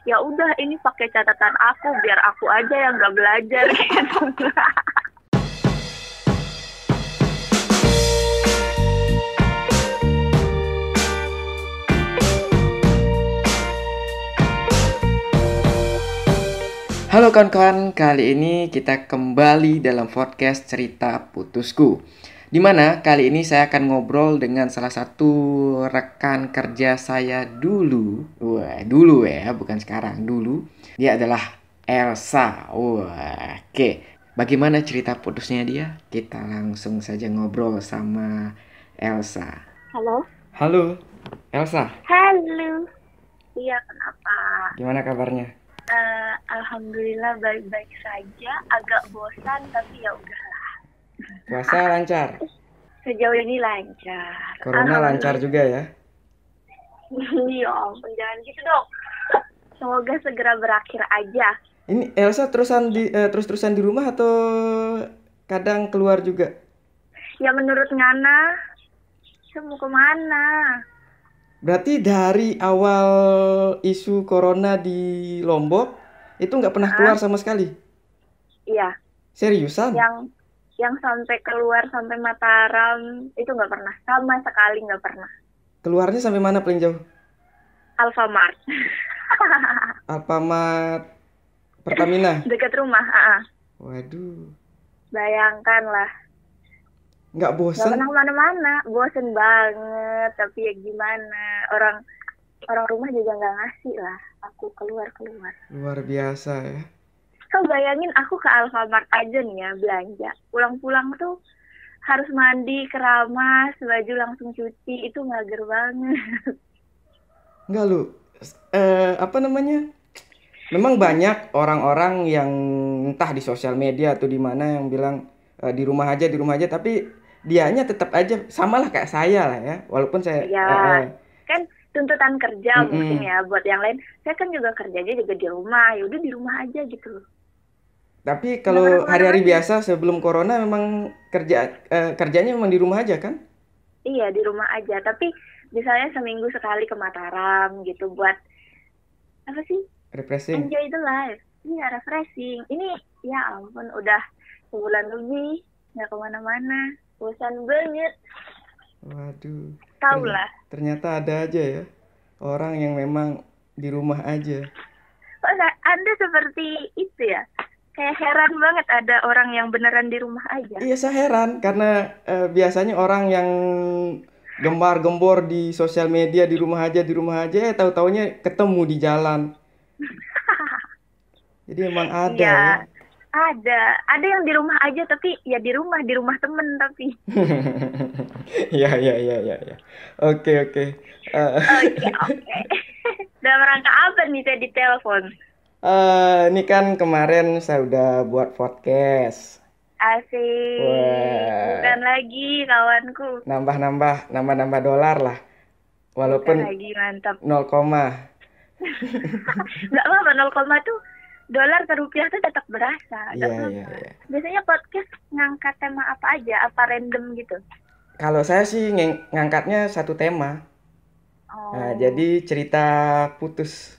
ya udah ini pakai catatan aku biar aku aja yang nggak belajar gitu. Halo kawan-kawan, kali ini kita kembali dalam podcast Cerita Putusku. Dimana kali ini saya akan ngobrol dengan salah satu rekan kerja saya dulu. Wah, dulu ya, bukan sekarang, dulu. Dia adalah Elsa. Wah, oke. Bagaimana cerita putusnya dia? Kita langsung saja ngobrol sama Elsa. Halo? Halo, Elsa. Halo. Iya, kenapa? Gimana kabarnya? Alhamdulillah baik-baik saja, agak bosan tapi ya udahlah. Puasa lancar? Sejauh ini lancar. Corona lancar juga ya? Ya ampun, jangan gitu dong. Semoga segera berakhir aja. Ini Elsa terus-terusan di rumah atau kadang keluar juga? Ya menurut Ngana, saya mau kemana? Berarti dari awal isu corona di Lombok itu nggak pernah keluar sama sekali? Iya. Seriusan? Yang sampai keluar sampai Mataram itu nggak pernah, sama sekali nggak pernah. Keluarnya sampai mana paling jauh? Alfamart. Alfamart Pertamina? Dekat rumah. Waduh. Bayangkan lah. Nggak Nggak bosen? pernah kemana-mana, bosen banget. Tapi ya gimana, orang rumah juga nggak ngasih lah. Aku keluar. Luar biasa ya. Kau bayangin aku ke Alfamart aja nih ya belanja. Pulang-pulang tuh harus mandi, keramas, baju langsung cuci. Itu mager banget. Enggak lu. Apa namanya? Memang banyak orang-orang yang entah di sosial media atau di mana yang bilang di rumah aja, tapi dianya tetap aja samalah kayak saya lah ya. Walaupun saya kan tuntutan kerja mungkin ya buat yang lain. Saya kan juga kerjanya juga di rumah. Ya udah di rumah aja gitu loh. Tapi kalau hari-hari biasa sebelum corona memang kerjanya memang di rumah aja kan? Iya, di rumah aja. Tapi misalnya seminggu sekali ke Mataram gitu buat apa sih? Refreshing. Enjoy the life. Iya, refreshing. Ini ya ampun udah sebulan lebih nggak kemana-mana. Bosan banget. Waduh. Tahu lah. Ternyata ada aja ya orang yang memang di rumah aja. Kok Anda seperti itu ya? Kayak heran banget ada orang yang beneran di rumah aja. Iya, saya heran karena biasanya orang yang gembar-gembor di sosial media di rumah aja tahu-taunya ketemu di jalan. Jadi emang ada ya. ya. Ada yang di rumah aja tapi ya di rumah temen tapi. Ya. Oke. Oke. Dalam rangka apa nih saya ditelepon? Ini kan kemarin saya udah buat podcast. Asik. Bukan lagi kawanku. Nambah dolar lah. Walaupun bukan lagi, mantap. 0, nggak apa-apa, 0, tuh dolar ke rupiah tuh tetap berasa. Iya. Biasanya podcast ngangkat tema apa aja? Apa random gitu? Kalau saya sih ngangkatnya satu tema. Nah, jadi cerita putus.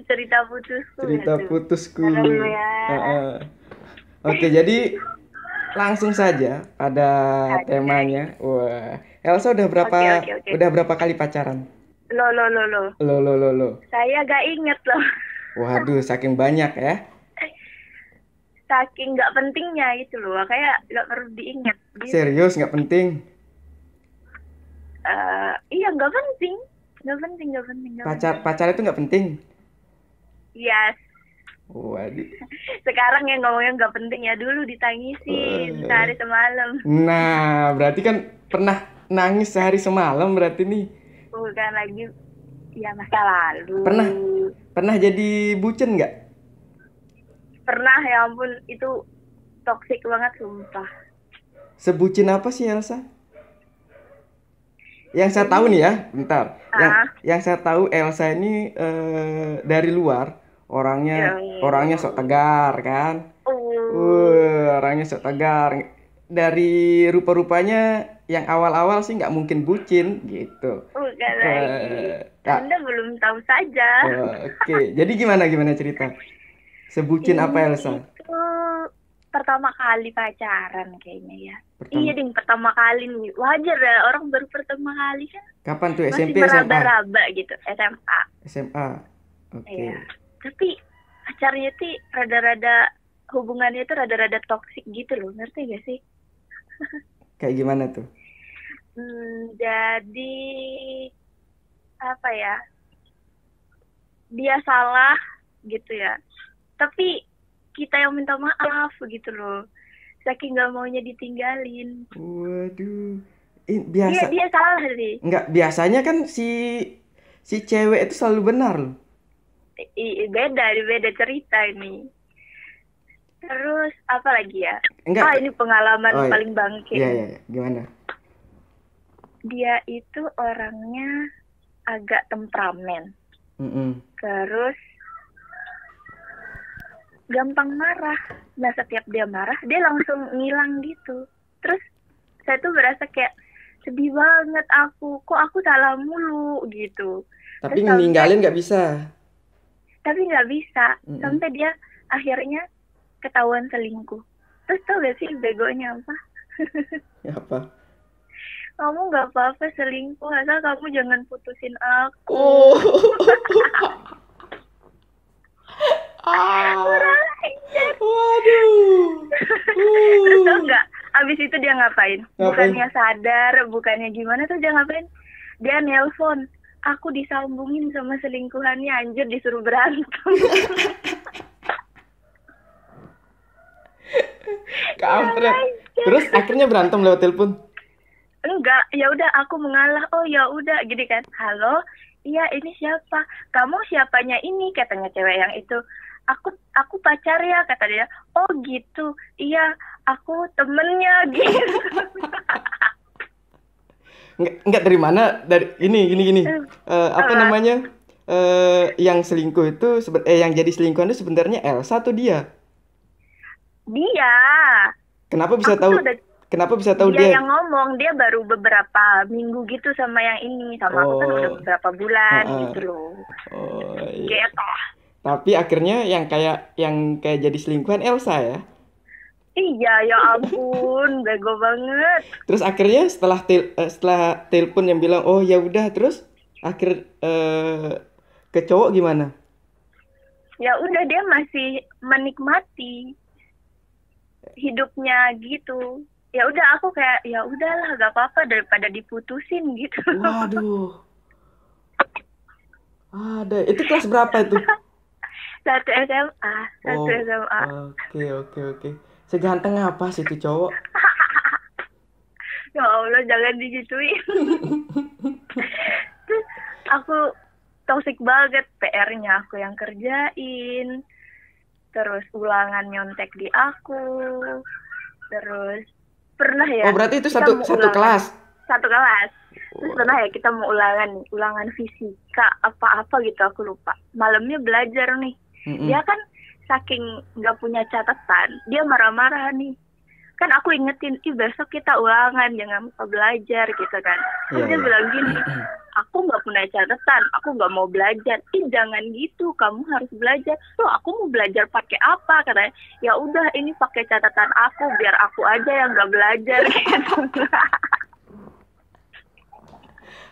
Cerita putusku. Oke, jadi langsung saja pada temanya. Wah, Elsa udah berapa kali pacaran? Lo. Saya gak inget loh. Waduh, saking banyak ya. Saking gak pentingnya itu loh, kayak gak perlu diingat. Gitu. Serius gak penting? Iya gak penting. Pacar itu gak penting? Yes. Waduh. Sekarang yang ngomongnya gak penting ya, dulu ditangisin sehari semalam. Nah, berarti kan pernah nangis sehari semalam berarti nih. Bukan lagi ya masa lalu. Pernah jadi bucin nggak? Pernah, ya ampun, itu toksik banget sumpah. Sebucin apa sih Elsa? Yang saya tahu nih ya, bentar. Yang saya tahu Elsa ini dari luar orangnya sok tegar kan? Orangnya sok tegar. Dari rupa-rupanya yang awal-awal sih nggak mungkin bucin gitu. Bukan lagi. Kak, Anda belum tahu saja. oke. Jadi gimana cerita? Sebucin apa Ini Elsa? itu pertama kali pacaran kayaknya ya. Iya Pertama, ding, pertama kali nih. Wajar ya, orang baru pertama kali kan kapan tuh? masih SMP, SMA? meraba-raba gitu. SMA. SMA. Iya. Oke. Tapi pacarnya tuh rada-rada, hubungannya itu rada-rada toksik gitu loh. Ngerti gak sih? Kayak gimana tuh? Jadi apa ya? Dia salah gitu ya. Tapi kita yang minta maaf gitu loh. Saking gak maunya ditinggalin. Waduh. Dia Biasa. dia salah sih. Enggak, biasanya kan si cewek itu selalu benar loh. Beda cerita ini. Terus apa lagi ya? Enggak. Ini pengalaman Oh, paling bangke. iya. Gimana? Dia itu orangnya agak temperamen. Terus gampang marah. Nah, setiap dia marah, dia langsung ngilang gitu. Terus saya tuh berasa kayak sedih banget aku. Kok aku salah mulu gitu. Tapi Terus ninggalin nggak bisa. tapi nggak bisa. Sampai dia akhirnya ketahuan selingkuh. Terus tau gak sih begonya apa? Ya apa? Kamu nggak apa-apa selingkuh, asal kamu jangan putusin aku. Oh. Kurang ajar. Waduh. Terus tau nggak? Abis itu dia ngapain? Bukannya sadar, bukannya gimana tuh dia ngapain? Dia nelpon. Aku disambungin sama selingkuhannya, anjir, disuruh berantem. Kampret. Terus akhirnya berantem lewat telepon. Enggak, ya udah aku mengalah. Oh ya udah, gini kan. Halo, iya ini siapa? Kamu siapanya ini? Katanya cewek yang itu. Aku pacar ya, kata dia. Oh gitu. Iya, aku temennya gitu. Enggak dari mana? Dari gini. Apa namanya? Yang selingkuh itu yang jadi selingkuhan itu sebenarnya Elsa atau dia? Dia. Kenapa bisa tahu? Kenapa bisa tahu dia yang ngomong? Dia baru beberapa minggu gitu sama yang ini. Sama aku kan udah beberapa bulan gitu loh. Oh iya. Gitu. Tapi akhirnya yang kayak jadi selingkuhan Elsa ya? Iya, ya ampun, bego banget. Terus akhirnya setelah telepon yang bilang oh ya udah, terus ke cowok gimana? Ya udah, dia masih menikmati hidupnya gitu. Ya udah, aku kayak ya udahlah, gak apa-apa daripada diputusin gitu. Waduh. Ada. Itu kelas berapa itu? Satu SMA. Oke. Seganteng apa sih itu cowok? Ya Allah, jangan digituin. Terus aku toxic banget, PR-nya aku yang kerjain. Terus ulangan nyontek di aku. Terus pernah ya. Oh, berarti itu satu kelas. Satu kelas. Terus pernah ya kita mau ulangan fisika apa-apa gitu, aku lupa. Malamnya belajar nih. Dia kan saking nggak punya catatan, dia marah-marah nih. Kan aku ingetin, besok kita ulangan, jangan lupa belajar gitu kan. Terus dia bilang gini, aku nggak punya catatan, aku nggak mau belajar. Jangan gitu, kamu harus belajar. Loh, aku mau belajar pakai apa? Katanya, ya udah ini pakai catatan aku, biar aku aja yang nggak belajar gitu.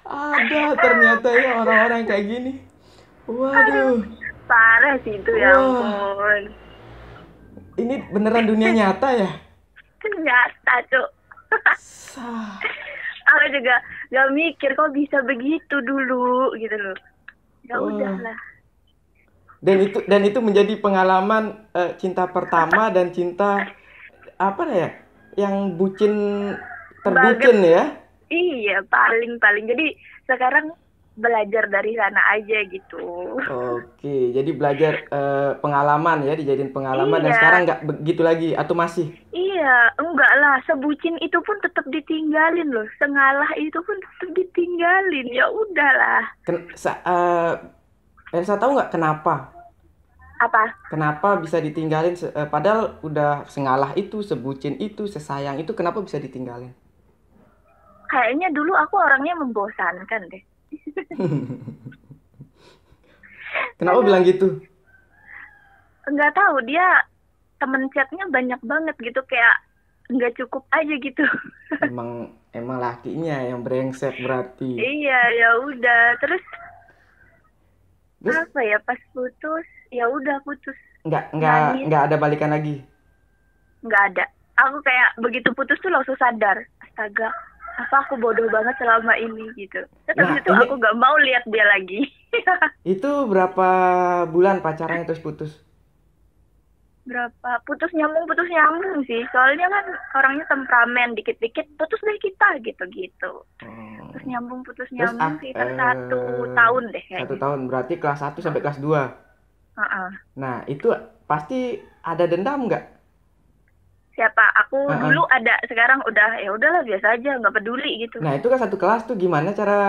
Ada ternyata ya orang-orang kayak gini. Waduh. Parah sih itu, ya ampun. Ini beneran dunia nyata ya? Nyata, Cuk. Aku juga gak mikir kok bisa begitu dulu gitu loh. Ya udahlah. Dan itu menjadi pengalaman cinta pertama dan cinta apa ya? Yang bucin terbucin ya? Iya, paling. Jadi sekarang belajar dari sana aja gitu. Oke, jadi belajar pengalaman ya, dijadiin pengalaman. Dan sekarang nggak begitu lagi atau masih? Iya, enggak lah, sebucin itu pun tetap ditinggalin loh, sengalah itu pun tetap ditinggalin. Ya udahlah. Elsa tahu nggak kenapa? Apa? Kenapa bisa ditinggalin? Padahal udah sengalah itu, sebucin itu, sesayang itu, kenapa bisa ditinggalin? Kayaknya dulu aku orangnya membosankan deh. Kenapa bilang gitu? Nggak tahu, dia temen chatnya banyak banget gitu, kayak nggak cukup aja gitu. Emang lakinya yang brengsek berarti. Iya, ya udah. Terus Terus apa ya, pas putus, ya udah putus. Nangis, nggak ada balikan lagi. nggak ada. Aku kayak begitu putus tuh langsung sadar, astaga, apa aku bodoh banget selama ini gitu. Terus Nah, habis itu aku nggak mau lihat dia lagi. itu berapa bulan pacarannya terus putus? Berapa? Putus nyambung sih. Soalnya kan orangnya temperamen, dikit-dikit putus deh kita gitu-gitu. Terus putus Terus nyambung sekitar 1 tahun deh kayaknya. 1 tahun, kayaknya. berarti kelas 1 sampai kelas 2. Nah, itu pasti ada dendam nggak? Siapa? Aku dulu ada, sekarang udah, ya udahlah biasa aja, nggak peduli gitu. Nah, itu kan satu kelas tuh, gimana cara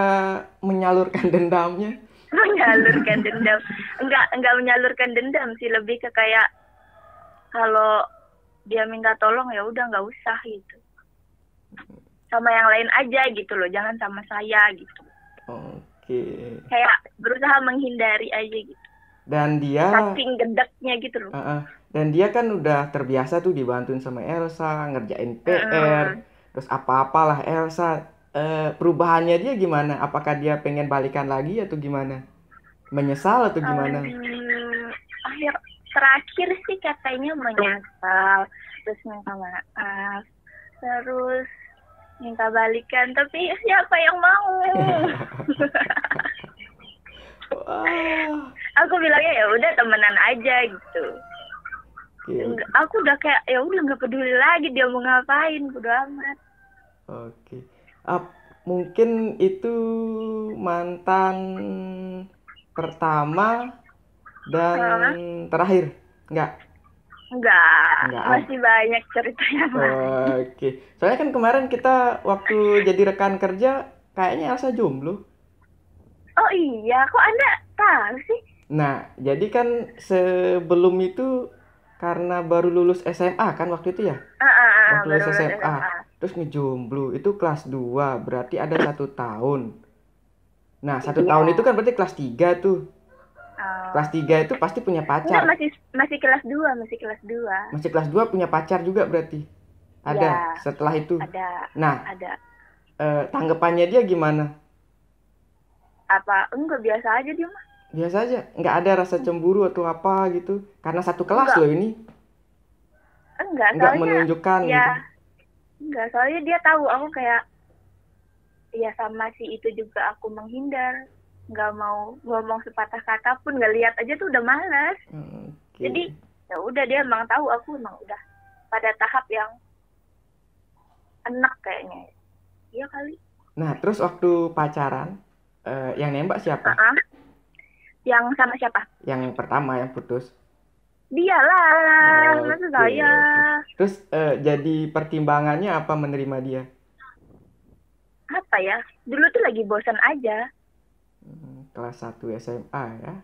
menyalurkan dendamnya? Menyalurkan dendam. Enggak menyalurkan dendam sih, lebih ke kayak kalau dia minta tolong ya udah nggak usah gitu. Sama yang lain aja gitu loh, jangan sama saya gitu. Oke. Kayak berusaha menghindari aja gitu. Dan dia saking gedeknya gitu loh. Dan dia kan udah terbiasa tuh dibantuin sama Elsa, ngerjain PR, terus apa-apalah Elsa. Perubahannya dia gimana? Apakah dia pengen balikan lagi atau gimana? Menyesal atau gimana? Terakhir sih katanya menyesal, terus minta maaf, terus minta balikan, tapi siapa yang mau? Aku bilangnya ya udah temenan aja gitu. Aku udah kayak ya udah nggak peduli lagi dia mau ngapain, bodo amat. Oke. Mungkin itu mantan pertama dan terakhir, enggak, masih banyak ceritanya. Oke. Soalnya kan kemarin kita waktu jadi rekan kerja kayaknya Elsa jomblo. Oh iya, kok Anda tahu sih? Nah, jadi kan sebelum itu karena baru lulus SMA kan waktu itu ya? Waktu lulus SMA. Terus ngejomblo, itu kelas 2, berarti ada 1 tahun. Nah, 1 tahun itu kan berarti kelas 3 tuh. Kelas 3 itu pasti punya pacar. Enggak, masih kelas 2, masih kelas 2. Masih kelas 2 punya pacar juga berarti? Ada ya, setelah itu? Ada. Nah, ada. Tanggapannya dia gimana? Apa? Enggak, biasa aja dia mah. Biasa aja? Nggak ada rasa cemburu atau apa gitu? Karena satu kelas loh ini. Enggak, nggak menunjukkan ya, gitu? Enggak, soalnya dia tahu aku kayak, ya sama si itu juga aku menghindar. Nggak mau ngomong sepatah kata pun, nggak lihat aja tuh udah malas. Jadi ya udah, dia emang tahu aku emang udah pada tahap yang enak kayaknya. Iya kali. Nah, terus waktu pacaran yang nembak siapa? Yang sama siapa? Yang pertama yang putus. Dialah, maksud saya. Terus jadi pertimbangannya apa menerima dia? Apa ya? Dulu tuh lagi bosan aja. Kelas 1 SMA ya?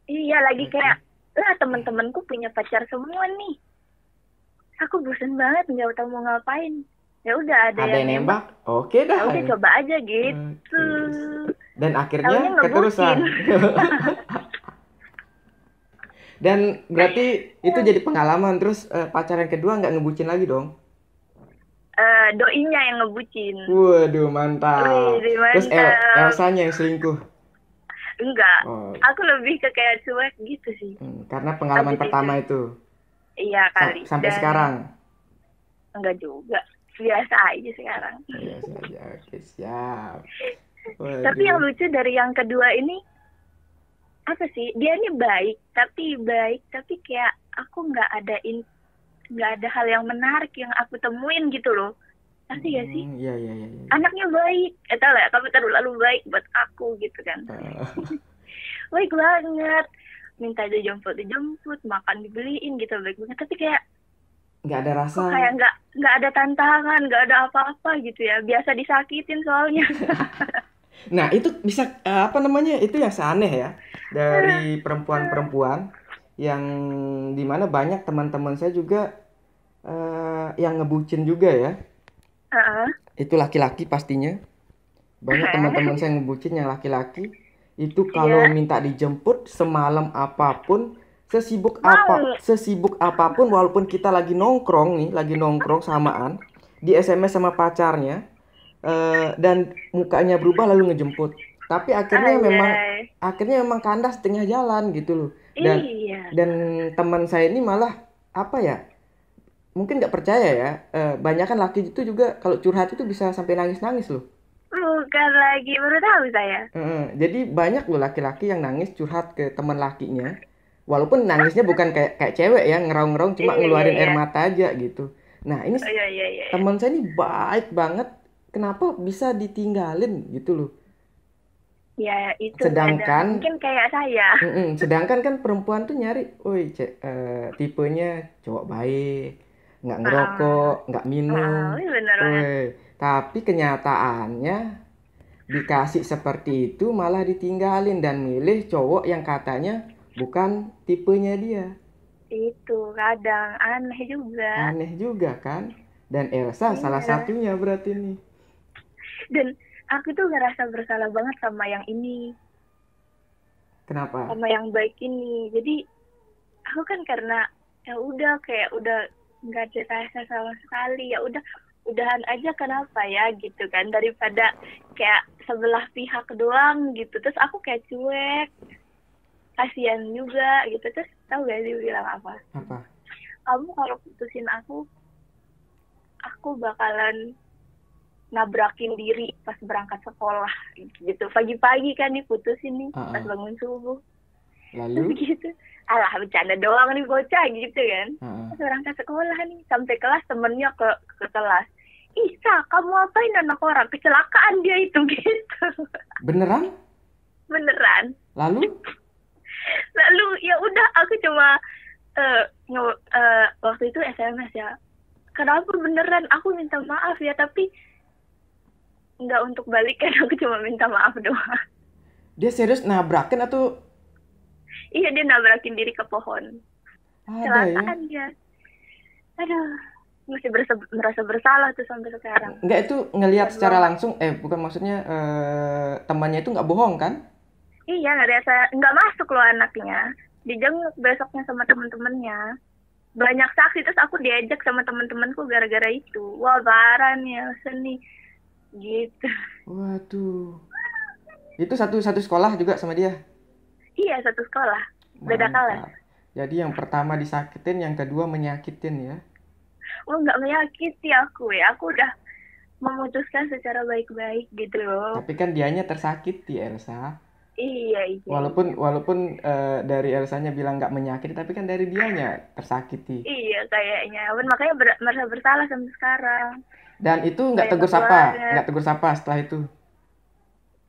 Iya, lagi kayak, lah temen-temenku punya pacar semua nih. Aku bosan banget, nggak tahu mau ngapain. Ya udah, ada yang nembak. Oke dah. Udah coba aja gitu. Dan akhirnya keterusan. Dan berarti itu jadi pengalaman. Terus pacaran kedua nggak ngebucin lagi dong? Doinya yang ngebucin. Waduh, mantap. Terus Elsanya yang selingkuh? Enggak. Aku lebih ke kayak cuek gitu sih. Karena pengalaman pertama itu. Iya kali. Sampai sekarang? Enggak juga. Biasa aja sekarang. Biasa aja. Oke, siap. Waduh. Tapi yang lucu dari yang kedua ini, apa sih? Dia ini baik, tapi kayak aku nggak ada hal yang menarik yang aku temuin gitu loh. Pasti gak sih? Iya. Anaknya baik, tau lah, tapi terlalu baik buat aku gitu kan. Baik banget, minta dijemput, makan dibeliin gitu, baik banget. Tapi kayak nggak ada rasa. Kayak nggak ada tantangan, nggak ada apa-apa gitu ya. Biasa disakitin soalnya. Nah itu bisa itu yang aneh ya dari perempuan-perempuan yang dimana banyak teman-teman saya juga yang ngebucin juga ya. itu laki-laki pastinya. Banyak teman-teman saya ngebucin yang laki-laki itu kalau minta dijemput semalam apapun, sesibuk apapun, walaupun kita lagi nongkrong samaan di SMS sama pacarnya, dan mukanya berubah lalu ngejemput. Tapi akhirnya memang kandas setengah jalan gitu loh. Dan teman saya ini malah apa ya? Mungkin nggak percaya ya. Banyak kan laki itu juga kalau curhat itu bisa sampai nangis-nangis loh. Bukan lagi, baru tahu saya. Jadi banyak loh laki-laki yang nangis curhat ke teman lakinya. Walaupun nangisnya bukan kayak cewek ya, ngeraung-ngeraung cuma ngeluarin air mata aja gitu. Nah ini teman saya ini baik banget. Kenapa bisa ditinggalin gitu loh? Ya itu. Sedangkan mungkin kayak saya. Sedangkan kan perempuan tuh nyari, tipenya cowok baik, nggak ngerokok, nggak minum. Tapi kenyataannya dikasih seperti itu malah ditinggalin dan milih cowok yang katanya bukan tipenya dia. Itu kadang aneh juga kan. Dan Elsa salah satunya berarti nih. Dan aku tuh ngerasa bersalah banget sama yang ini. Kenapa? Sama yang baik ini. Jadi aku kan karena ya udah nggak ada rasa sama sekali, ya udahan aja, kenapa ya gitu kan, daripada kayak sebelah pihak doang gitu. Terus aku kayak cuek, kasihan juga gitu. Terus tahu gak sih bilang apa? Kamu kalau putusin aku bakalan nabrakin diri pas berangkat sekolah gitu. Pagi-pagi kan diputusin nih pas bangun subuh. Lalu gitu. Alah, bercanda doang nih bocah gitu kan. Pas berangkat sekolah nih, sampai kelas temennya ke kelas. Isa, kamu apain anak orang? Kecelakaan dia itu gitu. Beneran? Lalu ya udah, aku cuma waktu itu SMS ya. Kenapa beneran? Aku minta maaf ya, tapi nggak untuk balikan, aku cuma minta maaf doang. Dia serius nabrakin atau? Iya, dia nabrakin diri ke pohon. Kecelakaan dia. Aduh, masih merasa bersalah tuh sampai sekarang. Enggak, itu ngelihat secara langsung, bukan maksudnya temannya itu nggak bohong kan? Iya, nggak masuk loh anaknya. Dijenguk besoknya sama teman-temannya. Banyak saksi, terus aku diajak sama teman-temanku gara-gara itu. Wah, parah nih seni gitu. Waduh. Itu satu sekolah juga sama dia? Iya, satu sekolah. Beda kelas. Jadi yang pertama disakitin, yang kedua menyakitin ya? Nggak menyakiti aku ya. Aku udah memutuskan secara baik-baik gitu loh. Tapi kan dianya tersakiti, Elsa. Iya. Walaupun dari Elsanya bilang nggak menyakiti, tapi kan dari dianya tersakiti. Iya, kayaknya. Makanya merasa bersalah sampai sekarang. Dan itu nggak tegur sapa setelah itu?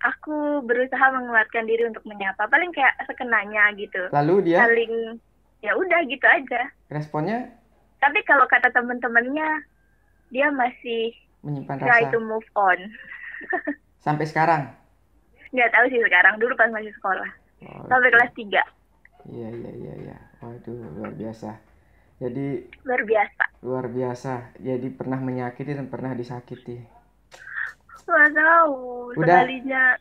Aku berusaha menguatkan diri untuk menyapa, paling kayak sekenanya gitu. Lalu dia? Saling, ya udah gitu aja. Responnya? Tapi kalau kata teman-temannya, dia masih menyimpan try rasa. to move on. Sampai sekarang? Nggak tahu sih sekarang, dulu pas masih sekolah. Sampai kelas 3. Iya. Waduh, luar biasa. Jadi luar biasa. Jadi pernah menyakiti dan pernah disakiti. Nggak tahu. Udah sekalinya.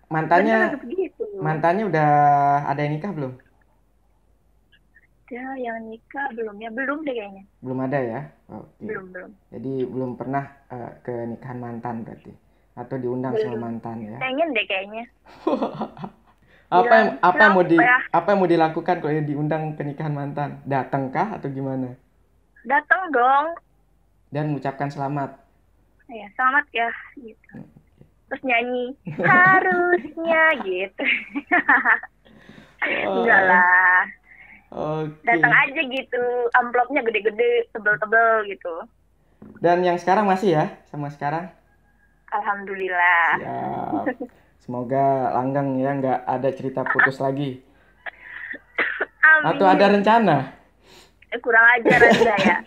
Mantannya udah ada yang nikah belum? Ada yang nikah belum ya? Belum deh kayaknya. Belum ada ya? Okay. Belum. Jadi belum pernah ke nikahan mantan berarti? Atau diundang sama mantan ya? Pengen deh kayaknya. Apa yang mau dilakukan kalau diundang ke nikahan mantan? Datang kah atau gimana? Datang dong. Dan mengucapkan selamat. Ya, selamat ya gitu. Terus nyanyi harusnya gitu. Enggak lah. Datang aja gitu, amplopnya gede-gede, tebel-tebel gitu. Dan yang sekarang masih ya, sama sekarang? Alhamdulillah. Siap. Semoga langgeng ya, nggak ada cerita putus lagi. Amin. Atau ada rencana? Kurang ajar Anda ya.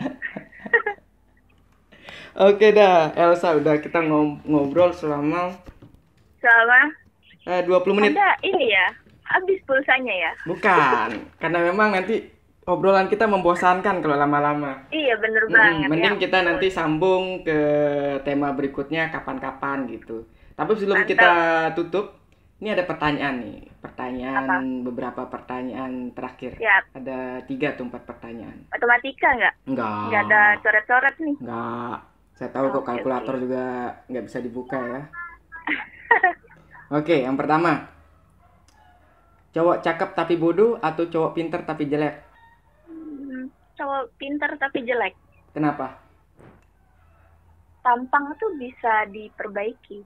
Oke dah, Elsa, udah kita ngobrol selama 20 menit. Ada ini ya, habis pulsanya ya? Bukan, karena memang nanti obrolan kita membosankan kalau lama-lama. Iya, bener banget. Mending kita nanti sambung ke tema berikutnya kapan-kapan gitu. Tapi sebelum kita tutup, ini ada pertanyaan nih. Beberapa pertanyaan terakhir. Siap. Ada 3 atau 4 pertanyaan. Matematika nggak? Enggak. Nggak ada coret-coret nih? Enggak. Saya tahu kok kalkulator juga nggak bisa dibuka ya. Oke, yang pertama. Cowok cakep tapi bodoh atau cowok pinter tapi jelek? Cowok pinter tapi jelek. Kenapa? Tampang tuh bisa diperbaiki.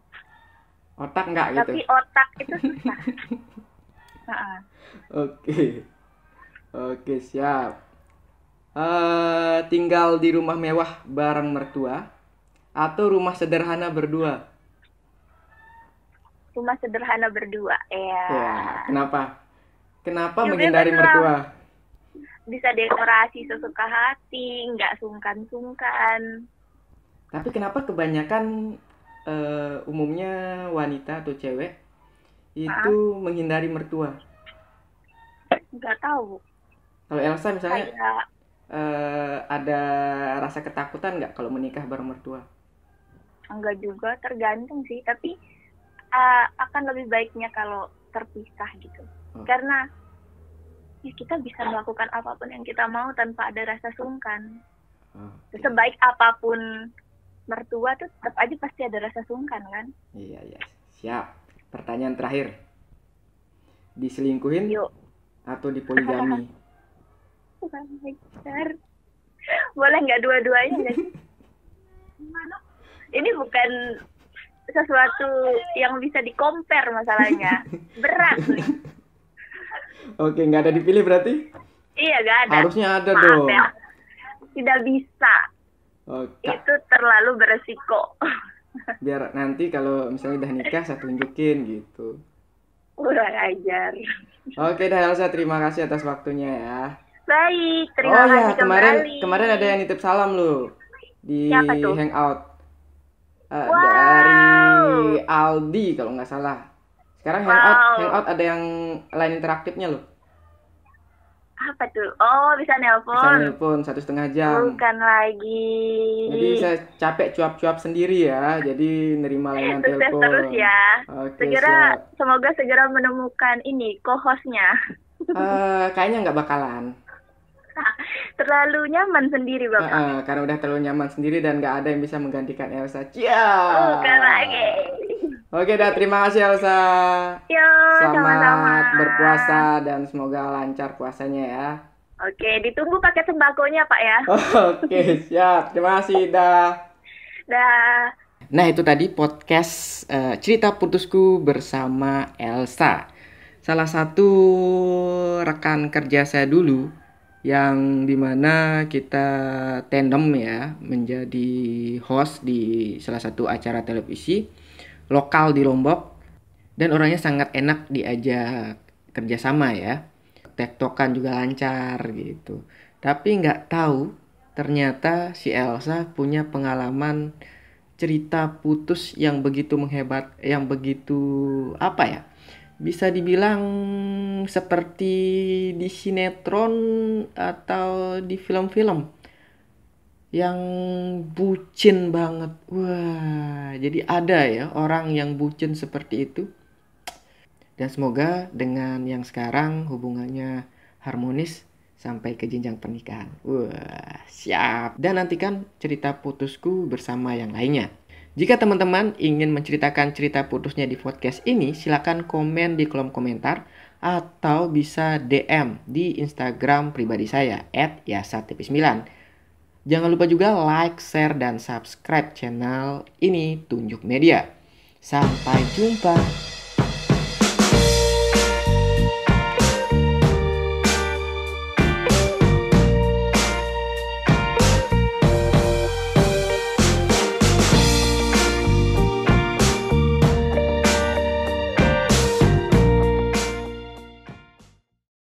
Otak enggak gitu? Tapi otak itu susah. Oke, siap. Tinggal di rumah mewah bareng mertua atau rumah sederhana berdua? Rumah sederhana berdua, ya. Kenapa? Kenapa menghindari mertua? Bisa dekorasi sesuka hati, nggak sungkan-sungkan. Tapi kenapa kebanyakan umumnya wanita atau cewek itu menghindari mertua? Nggak tahu. Kalau Elsa misalnya ada rasa ketakutan nggak kalau menikah bareng mertua? Enggak juga, tergantung sih. Tapi akan lebih baiknya kalau terpisah gitu. Karena ya kita bisa melakukan apapun yang kita mau tanpa ada rasa sungkan. Sebaik apapun mertua tuh tetap aja pasti ada rasa sungkan kan? Iya. Siap. Pertanyaan terakhir. Diselingkuhin atau dipoligami? Boleh nggak dua-duanya nggak sih? Ini bukan sesuatu yang bisa di-compare masalahnya. Berat nih. Oke, nggak ada dipilih berarti? Iya, nggak ada. Harusnya ada dong. Ya. Tidak bisa. Itu terlalu beresiko. Biar nanti kalau misalnya udah nikah saya tunjukin gitu. Kurang ajar. Oke dah Elsa, terima kasih atas waktunya ya. Baik, terima kasih kembali. Kemarin ada yang nitip salam lu di Hangout. Wow. Dari Aldi kalau nggak salah. Sekarang Hangout ada yang lain interaktifnya loh. Apa tuh? Oh, bisa nelpon. Bisa nelpon 1,5 jam. Bukan lagi. Jadi saya capek cuap-cuap sendiri ya. Jadi nerima layanan telepon. Sukses terus ya. Oke, semoga segera menemukan ini co-hostnya. Kayaknya nggak bakalan. Terlalu nyaman sendiri Bapak. Karena udah terlalu nyaman sendiri dan nggak ada yang bisa menggantikan Elsa. Bukan lagi. Oke dah, terima kasih Elsa. Selamat sama-sama. berpuasa dan semoga lancar puasanya ya. Oke, ditunggu paket sembakonya Pak ya. Oke, siap. Terima kasih, dah. Nah, itu tadi podcast Cerita Putusku bersama Elsa. Salah satu rekan kerja saya dulu yang dimana kita tandem ya menjadi host di salah satu acara televisi lokal di Lombok, dan orangnya sangat enak diajak kerjasama ya, tektokan juga lancar gitu. Tapi nggak tahu ternyata si Elsa punya pengalaman cerita putus yang begitu menghebat, yang begitu apa ya, bisa dibilang seperti di sinetron atau di film-film yang bucin banget. Wah, jadi ada ya orang yang bucin seperti itu. Dan semoga dengan yang sekarang hubungannya harmonis sampai ke jenjang pernikahan. Wah, siap. Dan nantikan cerita putusku bersama yang lainnya. Jika teman-teman ingin menceritakan cerita putusnya di podcast ini, silakan komen di kolom komentar atau bisa DM di Instagram pribadi saya @yasatp9. Jangan lupa juga like, share, dan subscribe channel ini Tunjuk Media. Sampai jumpa.